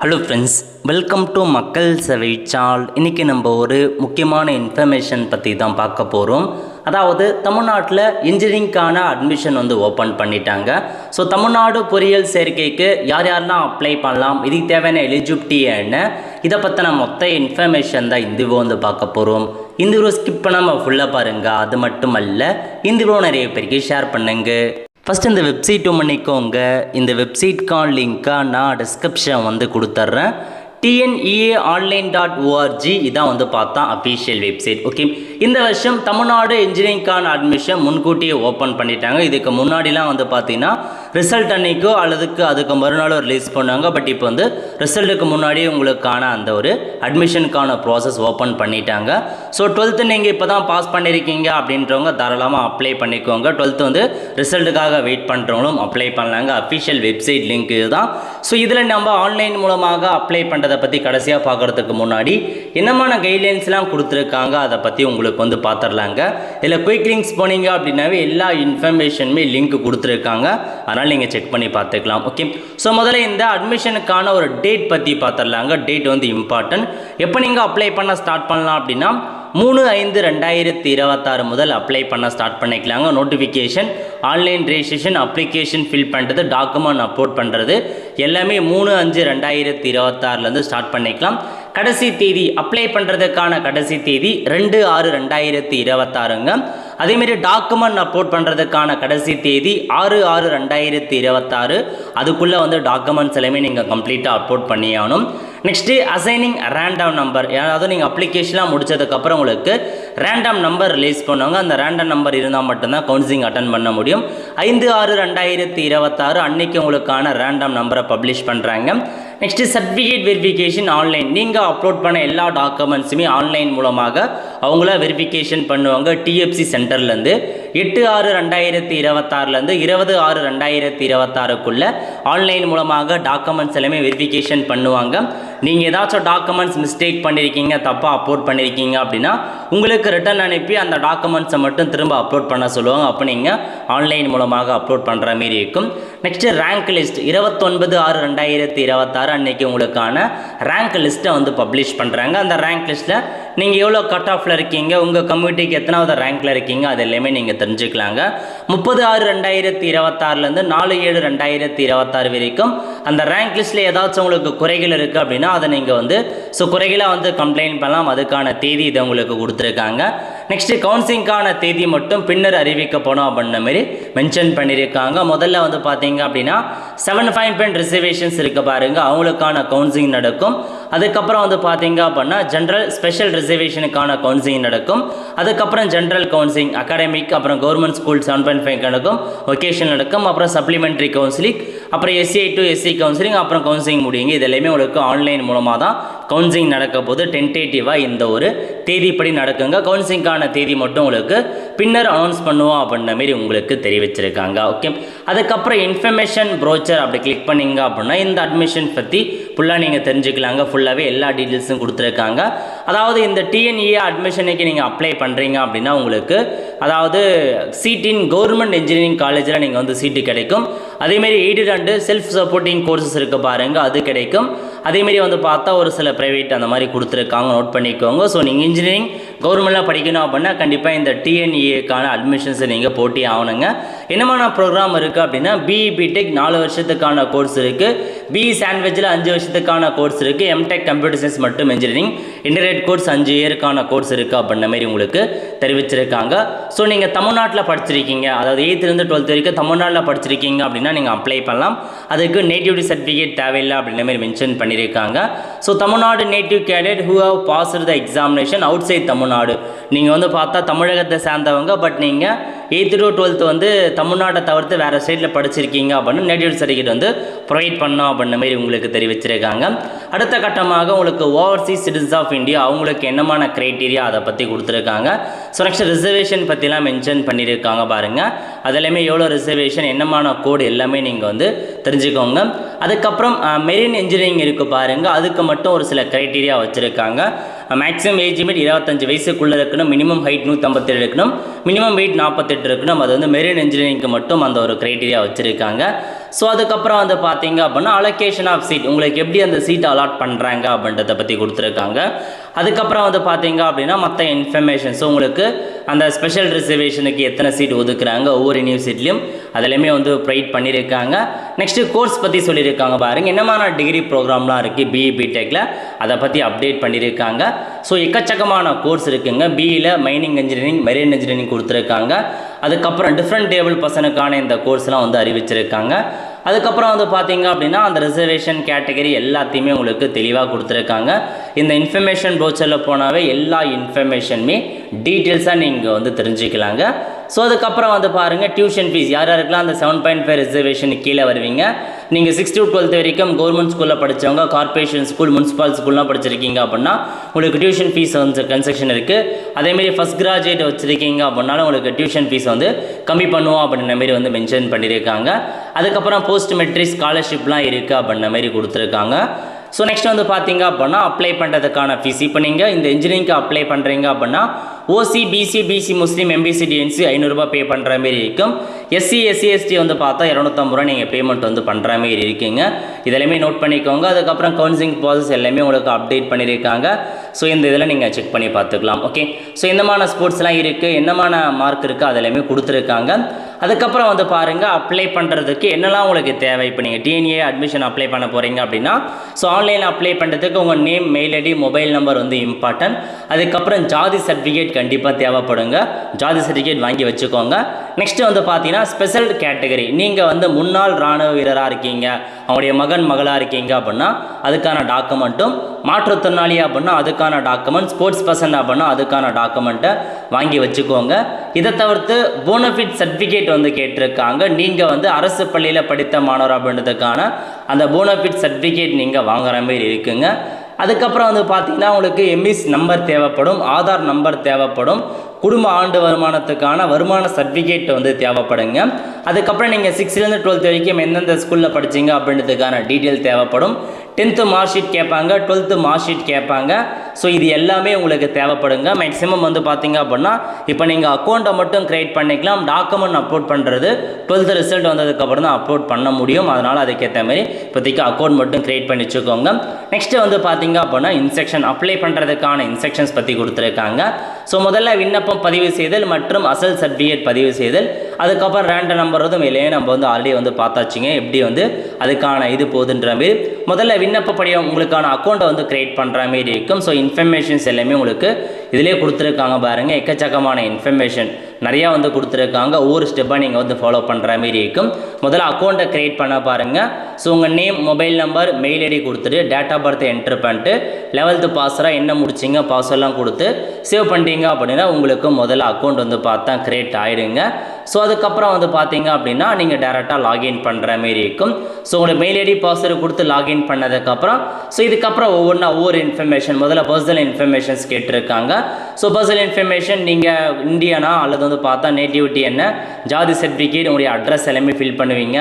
Hello friends, welcome to மக்கள் சேவை channel. இன்றைக்கி நம்ம ஒரு முக்கியமான இன்ஃபர்மேஷன் பற்றி தான் பார்க்க போகிறோம். அதாவது தமிழ்நாட்டில் இன்ஜினியரிங்கான அட்மிஷன் ஓப்பன் பண்ணிட்டாங்க. ஸோ தமிழ்நாடு பொறியியல் சேர்க்கைக்கு யார் யாரெல்லாம் அப்ளை பண்ணலாம், இதுக்கு தேவையான எலிஜிபிலிட்டி என்ன, இதை பற்றின மொத்த இன்ஃபர்மேஷன் தான் இந்த வீடியோ பார்க்க போகிறோம். இந்த வீடியோ ஸ்கிப் பண்ணாமல் ஃபுல்லாக பாருங்கள். அது மட்டும் அல்ல, இந்த வீடியோ நிறைய பேருக்கு ஷேர் பண்ணுங்க. ஃபஸ்ட் இந்த வெப்சைட் பண்ணிக்கோங்க. இந்த வெப்சைட்கான லிங்க்கை நான் டிஸ்கிரிப்ஷன் கொடுத்துட்றேன். tneaonline.org இதான் பார்த்தா அஃபீஷியல் வெப்சைட். ஓகே, இந்த வருஷம் தமிழ்நாடு இன்ஜினியரிங்கான அட்மிஷன் முன்கூட்டியே ஓப்பன் பண்ணிட்டாங்க. இதுக்கு முன்னாடிலாம் பார்த்தீங்கன்னா ரிசல்ட் அன்னைக்கோ அதுக்கு மறுநாளோ ரிலீஸ் பண்ணாங்க. பட் இப்போ ரிசல்ட்டுக்கு முன்னாடியே உங்களுக்கான அந்த ஒரு அட்மிஷனுக்கான ப்ராசஸ் ஓப்பன் பண்ணிட்டாங்க. ஸோ 12th நீங்கள் இப்போ தான் பாஸ் பண்ணியிருக்கீங்க அப்படின்றவங்க தாராளமாக அப்ளை பண்ணிக்கோங்க. 12th ரிசல்ட்டுக்காக வெயிட் பண்ணுறவங்களும் அப்ளை பண்ணலாங்க. அஃபீஷியல் வெப்சைட் லிங்க் இதுதான். ஸோ இதில் நம்ம ஆன்லைன் மூலமாக அப்ளை பண்ணுறதை பற்றி கடைசியாக பார்க்குறதுக்கு முன்னாடி என்னமான கைட்லைன்ஸ்லாம் கொடுத்துருக்காங்க அதை பற்றி உங்களுக்கு பார்த்துடலாங்க. இதில் குயிக் லிங்க்ஸ் போனீங்க அப்படின்னாவே எல்லா இன்ஃபர்மேஷனுமே லிங்க் கொடுத்துருக்காங்க. அதனால் நீங்கள் செக் பண்ணி பார்த்துக்கலாம். ஓகே, ஸோ முதல்ல இந்த அட்மிஷனுக்கான ஒரு டேட் பற்றி பார்த்துடலாங்க. Date important. எப்போ நீங்கள் அப்ளை பண்ண ஸ்டார்ட் பண்ணலாம் அப்படின்னா 3/5/2026 முதல் அப்ளை பண்ண ஸ்டார்ட் பண்ணிக்கலாங்க. Notification, online registration, application fill பண்ணுறது, டாக்குமெண்ட் அப்லோட் பண்ணுறது எல்லாமே 3/5/2026 ஸ்டார்ட் பண்ணிக்கலாம். கடைசி தேதி அப்ளை பண்ணுறதுக்கான கடைசி தேதி 2/6/2026ங்க. அதேமாரி டாக்குமெண்ட் அப்லோட் பண்ணுறதுக்கான கடைசி தேதி 6/6/2026. அதுக்குள்ளே டாக்குமெண்ட்ஸ் எல்லாமே நீங்கள் கம்ப்ளீட்டாக அப்லோட் பண்ணியாகணும். நெக்ஸ்ட்டு அசைனிங் ரேண்டம் நம்பர், அதாவது நீங்கள் அப்ளிகேஷன்லாம் முடிச்சதுக்கப்புறம் உங்களுக்கு ரேண்டம் நம்பர் ரிலீஸ் பண்ணுவாங்க. அந்த ரேண்டம் நம்பர் இருந்தால் மட்டும்தான் கவுன்சிலிங் அட்டன் பண்ண முடியும். 5/6/2026 அன்னைக்கு உங்களுக்கான ரேண்டம் நம்பரை பப்ளிஷ் பண்ணுறாங்க. Next certificate verification online. நீங்கள் அப்லோட் பண்ண எல்லா டாக்குமெண்ட்ஸுமே ஆன்லைன் மூலமாக அவங்கள வெரிஃபிகேஷன் பண்ணுவாங்க. டிஎஃப்சி சென்டர்லேருந்து 8/6/2026 20/6/2026 ஆன்லைன் மூலமாக டாக்குமெண்ட்ஸ் எல்லாமே வெரிஃபிகேஷன் பண்ணுவாங்க. நீங்கள் ஏதாச்சும் டாக்குமெண்ட்ஸ் மிஸ்டேக் பண்ணியிருக்கீங்க, தப்பாக அப்லோட் பண்ணியிருக்கீங்க அப்படின்னா உங்களுக்கு ரிட்டர்ன் அனுப்பி அந்த டாக்குமெண்ட்ஸை மட்டும் திரும்ப அப்லோட் பண்ண சொல்லுவாங்க. அப்போ நீங்கள் ஆன்லைன் மூலமாக அப்லோட் பண்ணுற மாரி இருக்கும். நெக்ஸ்ட்டு ரேங்க் லிஸ்ட் 29/6/2026 அன்னைக்கு உங்களுக்கான ரேங்க் லிஸ்ட்டை பப்ளிஷ் பண்ணுறாங்க. அந்த ரேங்க் லிஸ்ட்டில் நீங்கள் எவ்வளோ கட் ஆஃபில் இருக்கீங்க, உங்கள் கம்யூனிட்டிக்கு எத்தனாவது ரேங்க்கில் இருக்கீங்க, அது எல்லாமே நீங்கள் தெரிஞ்சுக்கலாங்க. 30/6/2026 4/7/2026 வரைக்கும் அந்த ரேங்க் லிஸ்ட்டில் ஏதாச்சும் உங்களுக்கு குறைகள் இருக்குது அப்படின்னா அதை நீங்கள் குறைகளாக கம்ப்ளைண்ட் பண்ணலாம். அதுக்கான தேதி இதை உங்களுக்கு கொடுத்துருக்காங்க. நெக்ஸ்ட்டு கவுன்சிலிங்கான தேதி மட்டும் பின்னர் அறிவிக்கப்படும் அப்படின்ற மாதிரி மென்ஷன் பண்ணியிருக்காங்க. முதல்ல பார்த்தீங்க அப்படின்னா 7 ரிசர்வேஷன்ஸ் இருக்குது பாருங்க, அவங்களுக்கான கவுன்சிலிங் நடக்கும். அதுக்கப்புறம் பார்த்தீங்க அப்படின்னா ஜென்ரல் ஸ்பெஷல் ரிசர்வேஷனுக்கான கவுன்சிலிங் நடக்கும். அதுக்கப்புறம் ஜென்ரல் கவுன்சிலிங் அகாடமிக், அப்புறம் கவர்மெண்ட் ஸ்கூல் 7.5 நடக்கும், ஒகேஷன் நடக்கும், அப்புறம் சப்ளிமெண்ட்ரி கவுன்சிலிங், அப்புறம் SCI to SC கவுன்சிலிங், அப்புறம் கவுன்சிலிங் முடியுங்க. இது எல்லாமே உங்களுக்கு ஆன்லைன் மூலமாக தான் கவுன்சிலிங் நடக்க போது. டென்டேட்டிவாக இந்த ஒரு தேதிப்படி நடக்குங்க. கவுன்சிலிங்கான தேதி மட்டும் உங்களுக்கு பின்னர் அனௌன்ஸ் பண்ணுவோம் அப்படின்ற மாரி உங்களுக்கு தெரிவிச்சிருக்காங்க. ஓகே, அதுக்கப்புறம் இன்ஃபர்மேஷன் ப்ரோச்சர் அப்படி கிளிக் பண்ணிங்க அப்படின்னா இந்த அட்மிஷன் பற்றி ஃபுல்லாக நீங்கள் தெரிஞ்சுக்கலாங்க. ஃபுல்லாகவே எல்லா டீட்டெயில்ஸும் கொடுத்துருக்காங்க. அதாவது இந்த TNEA அட்மிஷனுக்கு நீங்கள் அப்ளை பண்ணுறீங்க அப்படின்னா உங்களுக்கு அதாவது சீட்டின் கவர்மெண்ட் இன்ஜினியரிங் காலேஜில் நீங்கள் சீட்டு கிடைக்கும். அதேமாரி aided and self supporting courses இருக்குது பாருங்கள், அது கிடைக்கும். அதேமாரி பார்த்தா ஒரு சில ப்ரைவேட் அந்த மாதிரி கொடுத்துருக்காங்க, நோட் பண்ணிக்கோங்க. ஸோ நீங்கள் இன்ஜினியரிங் கவர்மெண்ட்டில் படிக்கணும் அப்படின்னா கண்டிப்பாக இந்த TNEAக்கான அட்மிஷன்ஸை நீங்கள் போட்டி ஆகணுங்க. என்னமான ப்ரோக்ராம் இருக்குது அப்படின்னா BE BTech 4 வருஷத்துக்கான கோர்ஸ் இருக்குது, BE சாண்ட்விச்சில் 5 வருஷத்துக்கான கோர்ஸ் இருக்குது, MTech கம்ப்யூட்டர் சயின்ஸ் மற்றும் இன்ஜினியரிங் இன்டர்நெட் கோர்ஸ் 5 இயருக்கான கோர்ஸ் இருக்குது அப்படின்ற மாதிரி உங்களுக்கு தெரிவிச்சிருக்காங்க. ஸோ நீங்கள் தமிழ்நாட்டில் படிச்சிருக்கீங்க, அதாவது 8th to 12th வரைக்கும் தமிழ்நாட்டில் படிச்சிருக்கீங்க அப்படின்னா நீங்கள் அப்ளை பண்ணலாம். அதுக்கு நேட்டிவிட்டி சர்டிஃபிகேட் தேவையில்லை அப்படின்ற மாதிரி மென்ஷன் பண்ணியிருக்காங்க. So Tamil Nadu native candidate who have passed the examination outside Tamil Nadu, நீங்கள் பார்த்தா தமிழகத்தை சேர்ந்தவங்க, பட் நீங்கள் 8th to 12th தமிழ்நாட்டை தவிர்த்து வேறு ஸ்டேட்டில் படிச்சிருக்கீங்க அப்படின்னு நேட்டிவ் சர்டிஃபிகேட் ப்ரொவைட் பண்ணோம் அப்படின்ற மாதிரி உங்களுக்கு தெரிவிச்சிருக்காங்க. அடுத்த கட்டமாக உங்களுக்கு ஓவர்சீஸ் சிட்டிசன்ஸ் ஆஃப் இந்தியா அவங்களுக்கு என்னமான க்ரைட்டீரியா அதை பற்றி கொடுத்துருக்காங்க. ஸோ நெக்ஸ்ட் ரிசர்வேஷன் பற்றிலாம் மென்ஷன் பண்ணியிருக்காங்க பாருங்கள். அது எல்லாமே எவ்வளோ ரிசர்வேஷன், என்னமான கோடு எல்லாமே நீங்கள் தெரிஞ்சுக்கோங்க. அதுக்கப்புறம் மெரின் இன்ஜினியரிங் இருக்குது பாருங்கள், அதுக்கு மட்டும் ஒரு சில க்ரைட்டீரியா வச்சுருக்காங்க. மேக்ஸிமம் ஏஜ் லிமிட் 25 வயசுக்குள்ளே இருக்கணும், மினிமம் ஹைட் 157 இருக்கணும், மினிமம் வெயிட் 48 இருக்கணும். அது வந்து மெரின் இன்ஜினியரிங்க்கு மட்டும் அந்த ஒரு க்ரைட்டீரியா வச்சுருக்காங்க. ஸோ அதுக்கப்புறம் வந்து பார்த்தீங்க அப்படின்னா அலோகேஷன் ஆஃப் சீட், உங்களுக்கு எப்படி அந்த சீட் அலாட் பண்ணுறாங்க அப்படின்றத பற்றி கொடுத்துருக்காங்க. அதுக்கப்புறம் வந்து பார்த்தீங்க அப்படின்னா மற்ற இன்ஃபர்மேஷன்ஸும் உங்களுக்கு அந்த ஸ்பெஷல் ரிசர்வேஷனுக்கு எத்தனை சீட் ஒதுக்குறாங்க ஒவ்வொரு யூனிவர்சிட்டிலையும் அதெல்லாமே வந்து ப்ரொவைட் பண்ணியிருக்காங்க. நெக்ஸ்ட்டு கோர்ஸ் பற்றி சொல்லியிருக்காங்க பாருங்கள், என்னமான டிகிரி ப்ரோக்ராம்லாம் இருக்குது பிஇ பிடெக்கில் அதை பற்றி அப்டேட் பண்ணியிருக்காங்க. ஸோ எக்கச்சக்கமான கோர்ஸ் இருக்குங்க. பிஇயில் மைனிங் இன்ஜினியரிங், மெரின் இன்ஜினியரிங் கொடுத்துருக்காங்க. அதுக்கப்புறம் டிஃப்ரெண்ட் டேபிள் பர்சனுக்கான இந்த கோர்ஸ்லாம் வந்து அறிவிச்சிருக்காங்க. அதுக்கப்புறம் வந்து பார்த்தீங்க அப்படின்னா அந்த ரிசர்வேஷன் கேட்டகரி எல்லாத்தையுமே உங்களுக்கு தெளிவாக கொடுத்துருக்காங்க. இந்த இன்ஃபர்மேஷன் ப்ரோச்சரில் போனாவே எல்லா இன்ஃபர்மேஷனுமே டீட்டெயில்ஸாக நீங்கள் வந்து தெரிஞ்சுக்கலாங்க. ஸோ அதுக்கப்புறம் வந்து பாருங்கள் டியூஷன் ஃபீஸ் யார் யாருக்கெல்லாம் அந்த 7.5 ரிசர்வேஷனுக்கு கீழே வருவீங்க, நீங்கள் 6 to 12 வரைக்கும் கவர்மெண்ட் ஸ்கூலில் படித்தவங்க, கார்பரேஷன் ஸ்கூல், முனிசிபால் ஸ்கூல்லாம் படிச்சிருக்கீங்க அப்படின்னா உங்களுக்கு டியூஷன் ஃபீஸ் வந்து கன்செக்ஷன் இருக்குது. அதேமாரி ஃபஸ்ட் கிராஜுவேட் வச்சுருக்கீங்க அப்படின்னாலும் உங்களுக்கு டியூஷன் ஃபீஸ் வந்து கம்மி பண்ணுவோம் அப்படின்ற மாரி வந்து மென்ஷன் பண்ணியிருக்காங்க. அதுக்கப்புறம் போஸ்ட் மெட்ரிக் ஸ்காலர்ஷிப்லாம் இருக்குது அப்படின்ற மாரி கொடுத்துருக்காங்க. ஸோ நெக்ஸ்ட் வந்து பார்த்தீங்க அப்படின்னா அப்ளை பண்ணுறதுக்கான ஃபீஸ், இப்போ நீங்கள் இந்த இன்ஜினியரிங்க்கு அப்ளை பண்ணுறீங்க அப்படின்னா ஓசி, பிசி முஸ்லீம், எம்பிசி, டிஎன்சி 500 ரூபாய் பே பண்ணுற மாரி இருக்கும். எஸ்சி, எஸ்சி வந்து பார்த்தா 250 ரூபா நீங்கள் பேமெண்ட் வந்து பண்ணுற மாரி இருக்குங்க. இதெல்லாமே நோட் பண்ணிக்கோங்க. அதுக்கப்புறம் கவுன்சிலிங் ப்ராசஸ் எல்லாமே உங்களுக்கு அப்டேட் பண்ணியிருக்காங்க. ஸோ இந்த இதில் நீங்கள் செக் பண்ணி பார்த்துக்கலாம். ஓகே, ஸோ என்னமான ஸ்போர்ட்ஸ்லாம் இருக்குது, என்னமான மார்க் இருக்குது அதெல்லாமே கொடுத்துருக்காங்க. அதுக்கப்புறம் வந்து பாருங்கள் அப்ளை பண்ணுறதுக்கு என்னெல்லாம் உங்களுக்கு தேவை. இப்போ நீங்கள் டிஎன்ஏ அட்மிஷன் அப்ளை பண்ண போகிறீங்க அப்படின்னா ஸோ ஆன்லைனில் அப்ளை பண்ணுறதுக்கு உங்கள் name, mail ID, mobile number வந்து இம்பார்ட்டன்ட். அதுக்கப்புறம் ஜாதி சர்டிஃபிகேட் கண்டிப்பாக தேவைப்படுங்க, ஜாதி சர்டிஃபிகேட் வாங்கி வச்சுக்கோங்க. நெக்ஸ்ட்டு வந்து பார்த்தீங்கன்னா ஸ்பெஷல் கேட்டகரி, நீங்கள் வந்து முன்னாள் இராணுவ வீரராக இருக்கீங்க, அவங்களுடைய மகன் மகளாக இருக்கீங்க அப்படின்னா அதுக்கான டாக்குமெண்ட்டும், மாற்றுத்திறனாளி அப்படின்னா அதுக்கான டாக்குமெண்ட், ஸ்போர்ட்ஸ் பர்சன் அப்படின்னா அதுக்கான டாக்குமெண்ட்டை வாங்கி வச்சுக்கோங்க. இதை தவிர்த்து போனஃபிட் சர்டிஃபிகேட் வந்து கேட்டிருக்காங்க. நீங்கள் வந்து அரசு பள்ளியில் படித்த மாணவர் அப்படின்றதுக்கான அந்த போனஃபிட் சர்டிஃபிகேட் நீங்கள் வாங்குற மாதிரி இருக்குங்க. அதுக்கப்புறம் வந்து பார்த்தீங்கன்னா உங்களுக்கு எம்இஸ் நம்பர் தேவைப்படும், ஆதார் நம்பர் தேவைப்படும், குடும்ப ஆண்டு வருமானத்துக்கான வருமான சர்டிஃபிகேட் வந்து தேவைப்படுங்க. அதுக்கப்புறம் நீங்கள் 6லேருந்து 12 வரைக்கும் எந்தெந்த ஸ்கூலில் படிச்சிங்க அப்படின்றதுக்கான டீட்டெயில் தேவைப்படும். 10th மார்க் ஷீட் கேட்பாங்க, 12th மார்க் ஷீட் கேட்பாங்க. ஸோ இது எல்லாமே உங்களுக்கு தேவைப்படுங்க. மேக்ஸிமம் வந்து பார்த்தீங்க அப்படின்னா இப்போ நீங்கள் அக்கௌண்ட்டை மட்டும் க்ரியேட் பண்ணிக்கலாம், டாக்குமெண்ட் அப்லோட் பண்ணுறது 12th ரிசல்ட் வந்ததுக்கப்புறம் தான் அப்லோட் பண்ண முடியும். அதனால் அதுக்கேற்ற மாதிரி இப்போதைக்கு அக்கௌண்ட் மட்டும் க்ரியேட் பண்ணி வச்சுக்கோங்க. நெக்ஸ்ட்டு வந்து பார்த்தீங்க அப்படின்னா இன்ஸ்ட்ரக்ஷன், அப்ளை பண்ணுறதுக்கான இன்ஸ்ட்ரக்ஷன்ஸ் பற்றி கொடுத்துருக்காங்க. ஸோ முதல்ல விண்ணப்பம் பதிவு செய்தல் மற்றும் அசல் சர்டிஃபிகேட் பதிவு செய்தல், அதுக்கப்புறம் ரேண்டம் நம்பர் வந்து மேலே நம்ம வந்து ஆல்ரெடி வந்து பார்த்தாச்சுங்க எப்படி வந்து அதுக்கான இது போகுதுன்ற மாரி. முதல்ல விண்ணப்ப படிவம் உங்களுக்கான அக்கௌண்ட்டை வந்து க்ரியேட் பண்ணுற மாரி இருக்கும். ஸோ இன்ஃபர்மேஷன்ஸ் எல்லாமே உங்களுக்கு இதிலே கொடுத்துருக்காங்க பாருங்கள், எக்கச்சக்கமான இன்ஃபர்மேஷன் நிறையா வந்து கொடுத்துருக்காங்க. ஒவ்வொரு ஸ்டெப்பாக நீங்கள் வந்து ஃபாலோ பண்ணுற மாரி இருக்கும். முதல்ல அக்கௌண்ட்டை க்ரியேட் பண்ண பாருங்கள். ஸோ உங்கள் name, mobile number, mail ID கொடுத்துட்டு டேட் ஆஃப் பர்த் என்ட்ரு பண்ணிட்டு 11th பாஸ்வர்டாக என்ன முடிச்சிங்க பாஸ்வர்ட்லாம் கொடுத்து சேவ் பண்ணிட்டீங்க அப்படின்னா உங்களுக்கு முதல்ல அக்கௌண்ட் வந்து பார்த்தா க்ரியேட் ஆகிடுங்க. ஸோ அதுக்கப்புறம் வந்து பார்த்தீங்க அப்படின்னா நீங்கள் டேரெக்டாக லாகின் பண்ணுற மாரி இருக்கும். ஸோ உங்களோட மெயில் ஐடி பாஸ்வேர்டு கொடுத்து லாகின் பண்ணதுக்கப்புறம் ஸோ இதுக்கப்புறம் ஒவ்வொரு இன்ஃபர்மேஷன், முதல்ல பர்சனல் இன்ஃபர்மேஷன்ஸ் கேட்டிருக்காங்க. ஸோ பர்சனல் இன்ஃபர்மேஷன் நீங்கள் இந்தியனா அல்லது வந்து பார்த்தா நேட்டிவிட்டி என்ன, ஜாதி சர்டிஃபிகேட், உங்களுடைய அட்ரஸ் எல்லாமே ஃபில் பண்ணுவீங்க.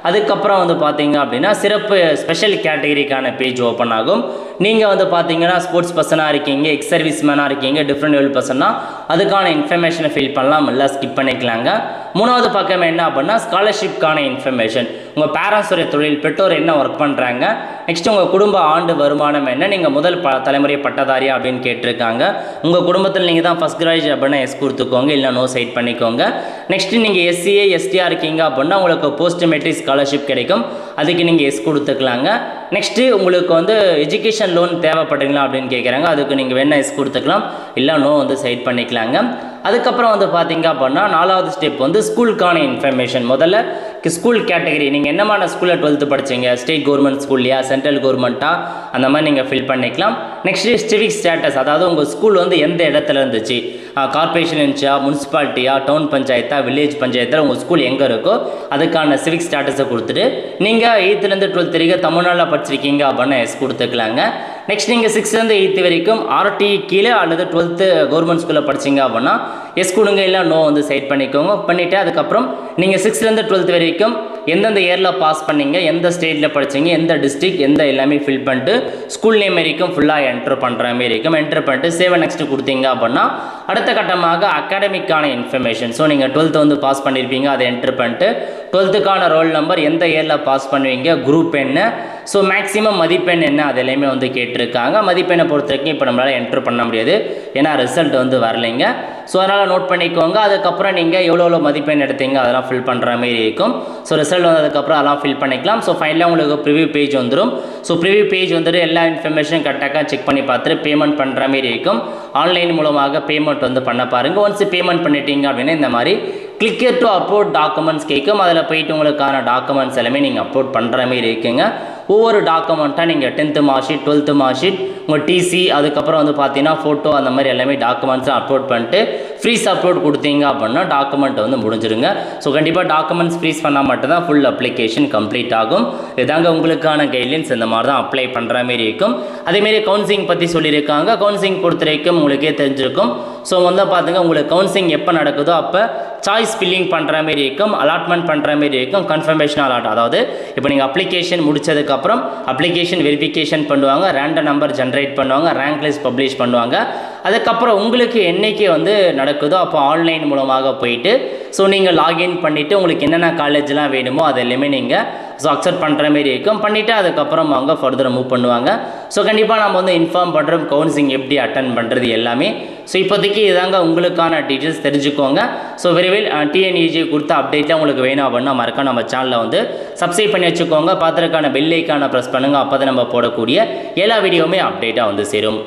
அதுக்கப்புறம் வந்து பார்த்தீங்க அப்படின்னா சிறப்பு ஸ்பெஷல் கேட்டகரிக்கான பேஜ் ஓப்பன் ஆகும். நீங்கள் வந்து பார்த்தீங்கன்னா ஸ்போர்ட்ஸ் பர்சனாக இருக்கீங்க, எக்ஸ் சர்வீஸ் மேனாக இருக்கீங்க, டிஃப்ரெண்ட் லெவல் பர்சனாக அதுக்கான இன்ஃபர்மேஷனை ஃபில் பண்ணலாம், எல்லாம் ஸ்கிப் பண்ணிக்கலாங்க. மூணாவது பக்கம் என்ன அப்படின்னா ஸ்காலர்ஷிப்கான இன்ஃபர்மேஷன், உங்கள் பேரண்ட்ஸுடைய தொழில், பெற்றோர் என்ன ஒர்க் பண்ணுறாங்க, நெக்ஸ்ட் உங்கள் குடும்ப ஆண்டு வருமானம் என்ன, நீங்கள் முதல் தலைமுறை பட்டதாரியா அப்படின்னு கேட்டிருக்காங்க. உங்கள் குடும்பத்தில் நீங்கள் தான் ஃபஸ்ட் கிராஜுவேட் அப்படின்னா எஸ் கொடுத்துக்கோங்க, இல்லை நோ சைட் பண்ணிக்கோங்க. நெக்ஸ்ட்டு நீங்கள் எஸ்சிஏ எஸ்டியாக இருக்கீங்க அப்படின்னா உங்களுக்கு போஸ்ட் மெட்ரிக் ஸ்காலர்ஷிப் கிடைக்கும், அதுக்கு நீங்கள் எஸ் கொடுத்துக்கலாங்க. நெக்ஸ்ட்டு உங்களுக்கு வந்து எஜுகேஷன் லோன் தேவைப்படுங்களா அப்படின்னு கேட்குறாங்க, அதுக்கு நீங்கள் வேணால் எஸ் கொடுத்துக்கலாம், இல்லை நோ வந்து சைட் பண்ணிக்கலாங்க. அதுக்கப்புறம் வந்து பார்த்தீங்க அப்படின்னா நாலாவது ஸ்டெப் வந்து ஸ்கூலுக்கான இன்ஃபர்மேஷன். முதல்ல ஸ்கூல் கேட்டகரி, நீங்கள் என்னமான ஸ்கூலில் 12th படிச்சிங்க, ஸ்டேட் கவர்மெண்ட் ஸ்கூல்லையா, சென்ட்ரல் கவர்மெண்ட்டா, அந்த மாதிரி நீங்கள் ஃபில் பண்ணிக்கலாம். நெக்ஸ்ட்டு சிவிக் ஸ்டேட்டஸ், அதாவது உங்கள் ஸ்கூல் வந்து எந்த இடத்துல இருந்துச்சு, கார்பரேஷன் இருந்துச்சா, முனிசிபாலிட்டியா, டவுன் பஞ்சாயத்தா, வில்லேஜ் பஞ்சாயத்தில் உங்கள் ஸ்கூல் எங்கே இருக்கோ அதுக்கான சிவிக் ஸ்டேட்டஸை கொடுத்துட்டு நீங்கள் 8th-12th வரைக்கும் தமிழ்நாட்டில் படிச்சிருக்கீங்க அப்படின்னா எஸ் கொடுத்துக்கலாங்க. நெக்ஸ்ட் நீங்கள் 6th-8th வரைக்கும் ஆர்டி கீழே அல்லது 12th கவர்மெண்ட் ஸ்கூலில் படிச்சிங்க அப்படின்னா எஸ் கொடுங்க, இல்லை நோ வந்து சைட் பண்ணிக்கோங்க. பண்ணிவிட்டு அதுக்கப்புறம் நீங்கள் 6th-12th வரைக்கும் எந்தெந்த இயரில் பாஸ் பண்ணீங்க, எந்த ஸ்டேட்டில் படிச்சீங்க, எந்த டிஸ்ட்ரிக்ட், எந்த எல்லாமே ஃபில் பண்ணிட்டு ஸ்கூல் நேம் வரைக்கும் ஃபுல்லாக என்ட்ரு பண்ணுற மாதிரி இருக்கும். என்ட்ரு பண்ணிட்டு சேவ் நெக்ஸ்ட் கொடுத்தீங்க அப்படின்னா அடுத்த கட்டமாக அகாடமிக்கான இன்ஃபர்மேஷன். ஸோ நீங்கள் 12th வந்து பாஸ் பண்ணியிருப்பீங்க, அதை என்ட்ரு பண்ணிட்டு 12th ரோல் நம்பர், எந்த இயரில் பாஸ் பண்ணுவீங்க, குரூப் என்ன, ஸோ மேக்ஸிமம் மதிப்பெண் என்ன, அது எல்லாமே வந்து கேட்டிருக்காங்க. மதிப்பெண்ணை பொறுத்த வரைக்கும் இப்போ நம்மளால் என்ட்ரு பண்ண முடியாது, ஏன்னா ரிசல்ட் வந்து வரலைங்க. ஸோ அதனால் நோட் பண்ணிக்கோங்க. அதுக்கப்புறம் நீங்கள் எவ்வளோ மதிப்பெண் எடுத்தீங்க அதெல்லாம் ஃபில் பண்ணுற மாதிரி இருக்கும். ஸோ ரிசல்ட் வந்ததுக்கப்புறம் அதெல்லாம் ஃபில் பண்ணிக்கலாம். ஸோ ஃபைனலாக உங்களுக்கு ப்ரிவியூ பேஜ் வந்துடும். ஸோ ப்ரிவியூ பேஜ் வந்துட்டு எல்லா இன்ஃபர்மேஷனும் கரெக்டாக செக் பண்ணி பார்த்துட்டு பேமெண்ட் பண்ணுற மாதிரி இருக்கும். ஆன்லைன் மூலமாக பேமெண்ட் வந்து பண்ண பாருங்கள். ஒன்ஸ் பேமெண்ட் பண்ணிட்டீங்க அப்படின்னா இந்த மாதிரி கிளிக் டு அப்லோட் டாக்குமெண்ட்ஸ் கேட்கும். அதில் போயிட்டு உங்களுக்கான டாக்குமெண்ட்ஸ் எல்லாமே நீங்கள் அப்லோட் பண்ணுற மாதிரி இருக்குங்க. ஒவ்வொரு டாக்குமெண்ட்டாக நீங்கள் 10th mark sheet, 12th mark sheet, உங்கள் டிசி, அதுக்கப்புறம் வந்து பார்த்தீங்கன்னா ஃபோட்டோ, அந்த மாதிரி எல்லாமே டாக்குமெண்ட்ஸும் அப்லோட் பண்ணிட்டு ஃப்ரீஸ் அப்லோட் கொடுத்தீங்க அப்படின்னா டாக்குமெண்ட் வந்து முடிஞ்சிருங்க. ஸோ கண்டிப்பாக டாக்குமெண்ட்ஸ் ஃப்ரீஸ் பண்ணால் மட்டும்தான் ஃபுல் அப்ளிகேஷன் கம்ப்ளீட் ஆகும். இதாங்க உங்களுக்கான கைட்லைன்ஸ். இந்த மாதிரி தான் அப்ளை பண்ணுற மாதிரி இருக்கும். அதேமாரி கவுன்சிலிங் பற்றி சொல்லியிருக்காங்க. கவுன்சிலிங் பொறுத்த வரைக்கும் உங்களுக்கே தெரிஞ்சிருக்கும். ஸோ வந்து பார்த்துங்க, உங்களுக்கு கவுன்சிலிங் எப்போ நடக்குதோ அப்போ சாய்ஸ் ஃபில்லிங் பண்ணுற மாதிரி இருக்கும், அலாட்மெண்ட் பண்ணுற மாதிரி இருக்கும், கன்ஃபர்மேஷன் அலாட். அதாவது இப்போ நீங்கள் அப்ளிகேஷன் முடிச்சதுக்கப்புறம் அப்ளிகேஷன் வெரிஃபிகேஷன் பண்ணுவாங்க, ரேண்டம் நம்பர் ஜென்ரேட் பண்ணுவாங்க, ரேங்க் லிஸ்ட் பப்ளிஷ் பண்ணுவாங்க. அதுக்கப்புறம் உங்களுக்கு என்றைக்கு வந்து நடக்குதோ அப்போ ஆன்லைன் மூலமாக போயிட்டு ஸோ நீங்கள் லாகின் பண்ணிவிட்டு உங்களுக்கு என்னென்ன காலேஜ்லாம் வேணுமோ அது எல்லாமே நீங்கள் ஸோ அக்செப்ட் பண்ணுற மாதிரி இருக்கும். பண்ணிவிட்டு அதுக்கப்புறம் அவங்க ஃபர்தர் மூவ் பண்ணுவாங்க. ஸோ கண்டிப்பாக நம்ம வந்து இன்ஃபார்ம் பண்ணுறோம் கவுன்சிலிங் எப்படி அட்டன் பண்ணுறது எல்லாமே. ஸோ இப்போதைக்கு இதாங்க உங்களுக்கான டீட்டெயில்ஸ் தெரிஞ்சுக்கோங்க. ஸோ விரைவில் டிஎன்இஜி கொடுத்த அப்டேட்லாம் உங்களுக்கு வேணும் அப்படின்னா மறக்காம நம்ம சேனலில் வந்து சப்ஸ்கிரைப் பண்ணி வச்சுக்கோங்க. பார்த்துருக்கான பெல் ஐக்கானை ப்ரெஸ் பண்ணுங்கள். அப்போ தான் நம்ம போடக்கூடிய எல்லா வீடியோவுமே அப்டேட்டாக வந்து சேரும்.